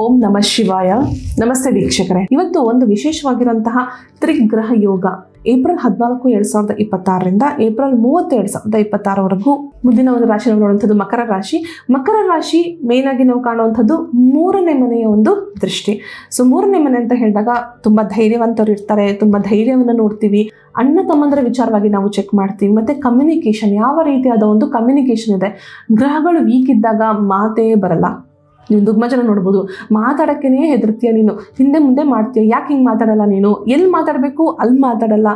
ಓಂ ನಮ ಶಿವಾಯ. ನಮಸ್ತೆ ವೀಕ್ಷಕರೇ. ಇವತ್ತು ಒಂದು ವಿಶೇಷವಾಗಿರುವಂತಹ ತ್ರಿಗ್ರಹ ಯೋಗ ಏಪ್ರಿಲ್ 14, 2026ರಿಂದ ಏಪ್ರಿಲ್ 30, 2026ವರೆಗೂ ಮುಂದಿನ ಒಂದು ರಾಶಿ ನಾವು ನೋಡುವಂಥದ್ದು ಮಕರ ರಾಶಿ. ಮಕರ ರಾಶಿ ಮೇನ್ ಆಗಿ ನಾವು ಕಾಣುವಂಥದ್ದು 3ನೇ ಮನೆಯ ಒಂದು ದೃಷ್ಟಿ. ಸೊ 3ನೇ ಮನೆ ಅಂತ ಹೇಳಿದಾಗ ತುಂಬಾ ಧೈರ್ಯವಂತರು ಇರ್ತಾರೆ, ತುಂಬಾ ಧೈರ್ಯವನ್ನು ನೋಡ್ತೀವಿ. ಅಣ್ಣ ತಮ್ಮಂದರ ವಿಚಾರವಾಗಿ ನಾವು ಚೆಕ್ ಮಾಡ್ತೀವಿ. ಮತ್ತೆ ಕಮ್ಯುನಿಕೇಶನ್, ಯಾವ ರೀತಿಯಾದ ಒಂದು ಕಮ್ಯುನಿಕೇಶನ್ ಇದೆ. ಗ್ರಹಗಳು ವೀಕ್ ಇದ್ದಾಗ ಮಾತೇ ಬರಲ್ಲ. ನೀವು ತುಂಬ ಜನ ನೋಡ್ಬೋದು, ಮಾತಾಡೋಕ್ಕೇ ಹೆದರ್ತೀಯ, ನೀನು ಹಿಂದೆ ಮುಂದೆ ಮಾಡ್ತೀಯ, ಯಾಕೆ ಹಿಂಗೆ ಮಾತಾಡಲ್ಲ, ನೀನು ಎಲ್ಲಿ ಮಾತಾಡಬೇಕು ಅಲ್ಲಿ ಮಾತಾಡಲ್ಲ,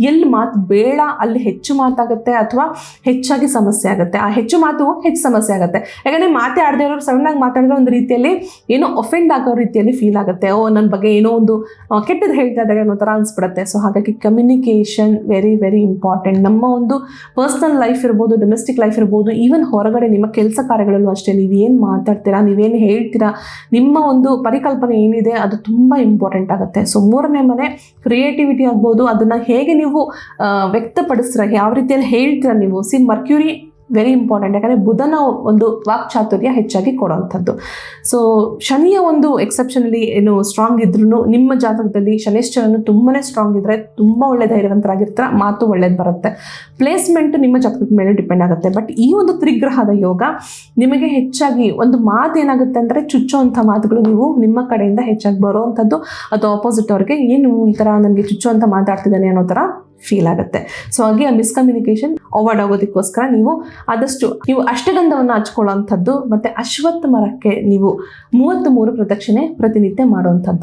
ಎಲ್ಲಿ ಮಾತು ಬೇಡ ಅಲ್ಲಿ ಹೆಚ್ಚು ಮಾತಾಗುತ್ತೆ ಅಥವಾ ಹೆಚ್ಚಾಗಿ ಸಮಸ್ಯೆ ಆಗುತ್ತೆ. ಆ ಹೆಚ್ಚು ಮಾತು ಹೆಚ್ಚು ಸಮಸ್ಯೆ ಆಗುತ್ತೆ. ಯಾಕಂದರೆ ಮಾತೇ ಆಡದೇ ಇರೋರು ಸಡನ್ನಾಗಿ ಮಾತಾಡಿದ್ರೆ ಒಂದು ರೀತಿಯಲ್ಲಿ ಏನೋ ಅಫೆಂಡ್ ಆಗೋ ರೀತಿಯಲ್ಲಿ ಫೀಲ್ ಆಗುತ್ತೆ. ನನ್ನ ಬಗ್ಗೆ ಏನೋ ಒಂದು ಕೆಟ್ಟದ್ದು ಹೇಳ್ತಾ ಇದ್ದಾಗ ಅನ್ನೋ ಥರ ಅನಿಸ್ಬಿಡುತ್ತೆ. ಸೊ ಹಾಗಾಗಿ ಕಮ್ಯುನಿಕೇಷನ್ ವೆರಿ ವೆರಿ ಇಂಪಾರ್ಟೆಂಟ್. ನಮ್ಮ ಒಂದು ಪರ್ಸ್ನಲ್ ಲೈಫ್ ಇರ್ಬೋದು, ಡೊಮೆಸ್ಟಿಕ್ ಲೈಫ್ ಇರ್ಬೋದು, ಈವನ್ ಹೊರಗಡೆ ನಿಮ್ಮ ಕೆಲಸ ಕಾರ್ಯಗಳಲ್ಲೂ ಅಷ್ಟೇ. ನೀವೇನು ಮಾತಾಡ್ತೀರಾ, ನೀವೇನು ಹೇಳ್ತೀರಾ, ನಿಮ್ಮ ಒಂದು ಪರಿಕಲ್ಪನೆ ಏನಿದೆ ಅದು ತುಂಬ ಇಂಪಾರ್ಟೆಂಟ್ ಆಗುತ್ತೆ. ಸೊ 3ನೇ ಮನೆ ಕ್ರಿಯೇಟಿವಿಟಿ ಆಗ್ಬೋದು, ಅದನ್ನು ಹೇಗೆ ನೀವು ವ್ಯಕ್ತಪಡಿಸ್ತೀರ, ಯಾವ ರೀತಿಯಲ್ಲಿ ಹೇಳ್ತೀರಾ ನೀವು. Mercury very important. ಯಾಕಂದರೆ ಬುಧನ ಒಂದು ವಾಕ್ಚಾತುರ್ಯ ಹೆಚ್ಚಾಗಿ ಕೊಡುವಂಥದ್ದು. ಸೊ ಶನಿಯ ಒಂದು ಎಕ್ಸೆಪ್ಷನಲ್ಲಿ ಏನು ಸ್ಟ್ರಾಂಗ್ ಇದ್ರೂ ನಿಮ್ಮ ಜಾತಕದಲ್ಲಿ ಶನಿಶ್ಚರನು ತುಂಬಾ ಸ್ಟ್ರಾಂಗ್ ಇದ್ದರೆ ತುಂಬ ಒಳ್ಳೆ ಧೈರ್ಯವಂತರಾಗಿರ್ತಾರೆ, ಮಾತು ಒಳ್ಳೇದು ಬರುತ್ತೆ. ಪ್ಲೇಸ್ಮೆಂಟ್ ನಿಮ್ಮ ಜಾತಕದ ಮೇಲೆ ಡಿಪೆಂಡ್ ಆಗುತ್ತೆ. ಬಟ್ ಈ ಒಂದು ತ್ರಿಗ್ರಹದ ಯೋಗ ನಿಮಗೆ ಹೆಚ್ಚಾಗಿ ಒಂದು ಮಾತು ಏನಾಗುತ್ತೆ ಅಂದರೆ ಚುಚ್ಚುವಂಥ ಮಾತುಗಳು ನೀವು ನಿಮ್ಮ ಕಡೆಯಿಂದ ಹೆಚ್ಚಾಗಿ ಬರುವಂಥದ್ದು. ಅದು ಆಪೋಸಿಟ್ ಅವ್ರಿಗೆ ಏನು ಈ ಥರ ನನಗೆ ಚುಚ್ಚುವಂಥ ಮಾತಾಡ್ತಿದ್ದಾನೆ ಅನ್ನೋ ಥರ ಫೀಲ್ ಆಗುತ್ತೆ. ಸೊ ಹಾಗೆ ಆ ಮಿಸ್ಕಮ್ಯುನಿಕೇಶನ್ ಅವಾಯ್ಡ್ ಆಗೋದಕ್ಕೋಸ್ಕರ ನೀವು ಆದಷ್ಟು ಅಷ್ಟಗಂಧವನ್ನು ಹಚ್ಕೊಳ್ಳುವಂಥದ್ದು ಮತ್ತು ಅಶ್ವತ್ಥ ಮರಕ್ಕೆ ನೀವು 33 ಪ್ರದಕ್ಷಿಣೆ ಪ್ರತಿನಿತ್ಯ ಮಾಡುವಂಥದ್ದು.